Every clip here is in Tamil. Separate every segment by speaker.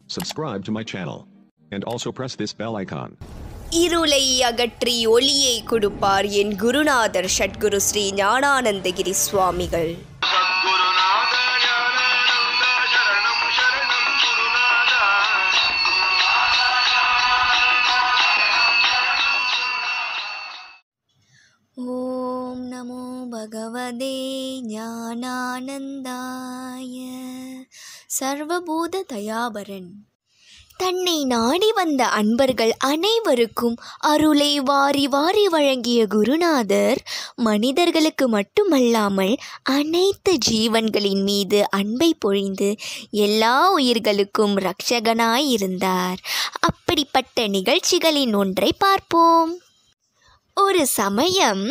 Speaker 1: Subscribe to my channel. And also press this bell icon.
Speaker 2: இருளை அகற்றி ஒளியை கொடுப்பார் என் குருநாதர் சத்குரு ஸ்ரீ ஞானானந்தகிரி சுவாமிகள். ஓம் நமோ பகவதே ஞானானந்தாய. சர்வபூத தயாபரன். தன்னை நாடி வந்த அன்பர்கள் அனைவருக்கும் அருளை வாரி வாரி வழங்கிய குருநாதர் மனிதர்களுக்கு மட்டுமல்லாமல் அனைத்து ஜீவன்களின் மீது அன்பை பொழிந்து எல்லா உயிர்களுக்கும் இரட்சகனாய் இருந்தார். அப்படிப்பட்ட நிகழ்ச்சிகளின் ஒன்றை பார்ப்போம். ஒரு சமயம்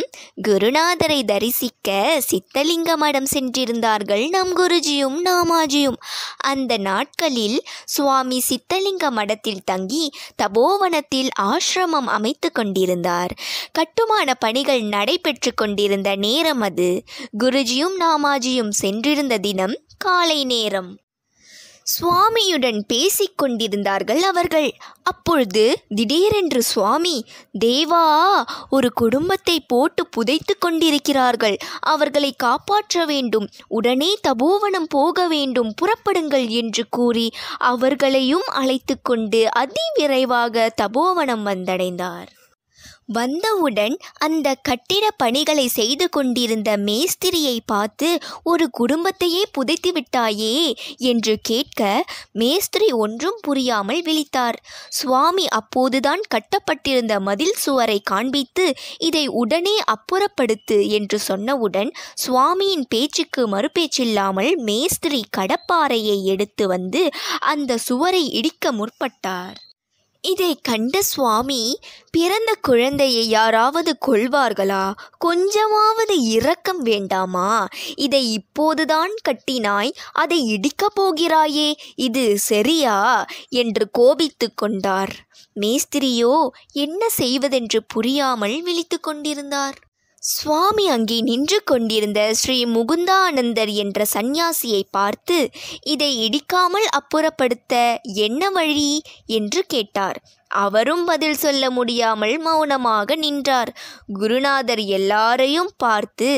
Speaker 2: குருநாதரை தரிசிக்க சித்தலிங்க மடம் சென்றிருந்தார்கள் நம் குருஜியும் நாமாஜியும். அந்த நாட்களில் சுவாமி சித்தலிங்க மடத்தில் தங்கி தபோவனத்தில் ஆசிரமம் அமைத்து கொண்டிருந்தார். கட்டுமான பணிகள் நடைபெற்று கொண்டிருந்த நேரம் அது. குருஜியும் நாமாஜியும் சென்றிருந்த தினம் காலை நேரம். சுவாமியுடன் பேசிக்கொண்டிருந்தார்கள் அவர்கள். அப்பொழுது திடீரென்று சுவாமி, தேவா, ஒரு குடும்பத்தை போட்டு புதைத்து கொண்டிருக்கிறார்கள், அவர்களை காப்பாற்ற வேண்டும், உடனே தபோவனம் போக வேண்டும், புறப்படுங்கள் என்று கூறி அவர்களையும் அழைத்து கொண்டு அதிவிரைவாக தபோவனம் வந்தடைந்தார். வந்தவுடன் அந்த கட்டிட பணிகளை செய்து கொண்டிருந்த மேஸ்திரியை பார்த்து, ஒரு குடும்பத்தையே புதைத்து விட்டாயே என்று கேட்க, மேஸ்திரி ஒன்றும் புரியாமல் விழித்தார். சுவாமி அப்போதுதான் கட்டப்பட்டிருந்த மதில் சுவரை காண்பித்து, இதை உடனே அப்புறப்படுத்து என்று சொன்னவுடன் சுவாமியின் பேச்சுக்கு மறுபேச்சில்லாமல் மேஸ்திரி கடப்பாறையை எடுத்து வந்து அந்த சுவரை இடிக்க முற்பட்டார். இதை கண்ட சுவாமி, பிறந்த குழந்தையை யாராவது கொல்வார்களா? கொஞ்சமாவது இரக்கம் வேண்டாமா? இதை இப்போதுதான் கட்டினாய், அதை இடிக்கப் போகிறாயே, இது சரியா என்று கோபித்து கொண்டார். மேஸ்திரியோ என்ன செய்வதென்று புரியாமல் விழித்து கொண்டிருந்தார். சுவாமி அங்கே நின்று கொண்டிருந்த ஸ்ரீ முகுந்தானந்தர் என்ற சந்நியாசியை பார்த்து, இதை இடிக்காமல் அப்புறப்படுத்த என்ன வழி என்று கேட்டார். அவரும் பதில் சொல்ல முடியாமல் மௌனமாக நின்றார். குருநாதர் எல்லாரையும் பார்த்து,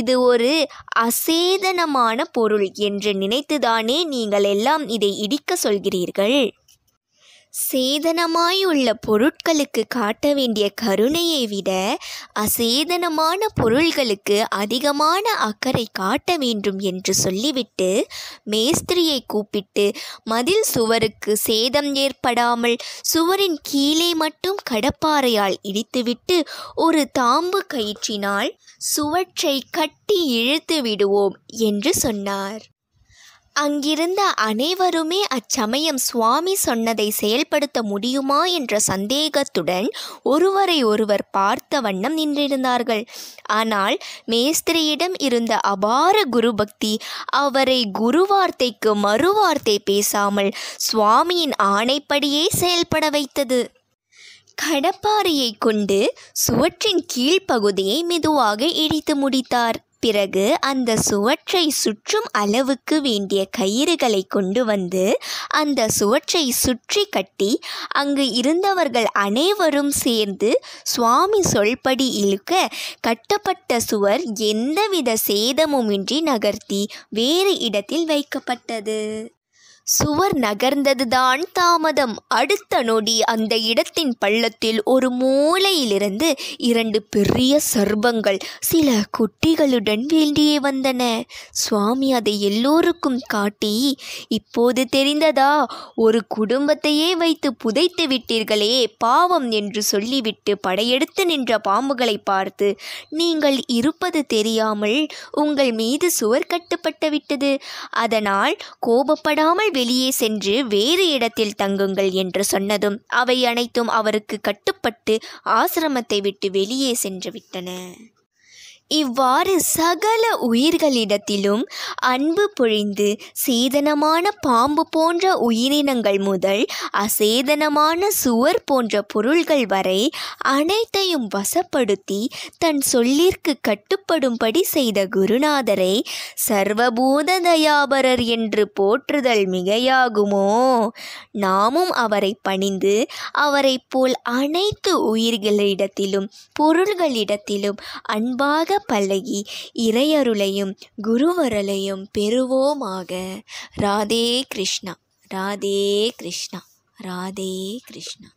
Speaker 2: இது ஒரு அசேதனமான பொருள் என்று நினைத்துதானே நீங்கள் எல்லாம் இதை இடிக்க சொல்கிறீர்கள்? சேதனமாயுள்ள பொருட்களுக்கு காட்ட வேண்டிய கருணையை விட அசேதனமான பொருள்களுக்கு அதிகமான அக்கறை காட்ட வேண்டும் என்று சொல்லிவிட்டு மேஸ்திரியை கூப்பிட்டு, மதில் சுவருக்கு சேதம் ஏற்படாமல் சுவரின் கீழே மட்டும் கடப்பாறையால் இடித்துவிட்டு ஒரு தாம்பு கயிற்றினால் சுவற்றை கட்டி இழுத்து விடுவோம் என்று சொன்னார். அங்கிருந்த அனைவருமே அச்சமயம் சுவாமி சொன்னதை செயல்படுத்த முடியுமா என்ற சந்தேகத்துடன் ஒருவரை ஒருவர் பார்த்த வண்ணம் நின்றிருந்தார்கள். ஆனால் மேஸ்திரியிடம் இருந்த அபார குருபக்தி அவரை குருவார்த்தைக்கு மறுவார்த்தை பேசாமல் சுவாமியின் ஆணைப்படியே செயல்பட வைத்தது. கடப்பாறையை கொண்டு சுவற்றின் கீழ்ப்பகுதியை மெதுவாக இடித்து முடித்தார். பிறகு அந்த சுவற்றை சுற்றும் அளவுக்கு வேண்டிய கயிறுகளை கொண்டு வந்து அந்த சுவற்றை சுற்றி கட்டி அங்கு இருந்தவர்கள் அனைவரும் சேர்ந்து சுவாமி சொல்படி இழுக்க கட்டப்பட்ட சுவர் எந்தவித சேதமுமின்றி நகர்த்தி வேறு இடத்தில் வைக்கப்பட்டது. சுவர் நகர்ந்ததுதான் தாமதம். அடுத்த நொடி அந்த இடத்தின் பள்ளத்தில் ஒரு மூலையிலிருந்து 2 பெரிய சர்ப்பங்கள் சில குட்டிகளுடன் வெளியே வந்தன. சுவாமி அதை எல்லோருக்கும் காட்டி, இப்போது தெரிந்ததா, ஒரு குடும்பத்தையே வைத்து புதைத்து விட்டீர்களே, பாவம் என்று சொல்லிவிட்டு படையெடுத்து நின்ற பாம்புகளை பார்த்து, நீங்கள் இருப்பது தெரியாமல் உங்கள் மீது சுவர் கட்டப்பட்டு விட்டது, அதனால் கோபப்படாமல் வெளியே சென்று வேறு இடத்தில் தங்குங்கள் என்று சொன்னதும் அவை அனைத்தும் அவருக்கு கட்டுப்பட்டு ஆசிரமத்தை விட்டு வெளியே சென்று விட்டன. இவ்வாறு சகல உயிர்களிடத்திலும் அன்பு பொழிந்து சேதனமான பாம்பு போன்ற உயிரினங்கள் முதல் அசேதனமான சுவர் போன்ற பொருள்கள் வரை அனைத்தையும் வசப்படுத்தி தன் சொல்லிற்கு கட்டுப்படும்படி செய்த குருநாதரை சர்வபூத தயாபரர் என்று போற்றுதல் மிகையாகுமோ? நாமும் அவரை பணிந்து அவரைப் போல் அனைத்து உயிர்களிடத்திலும் பொருள்களிடத்திலும் அன்பாக பழகி இறையருளையும் குருவருளையும் பெறுவோமாக. ராதே கிருஷ்ணா, ராதே கிருஷ்ணா, ராதே கிருஷ்ணா.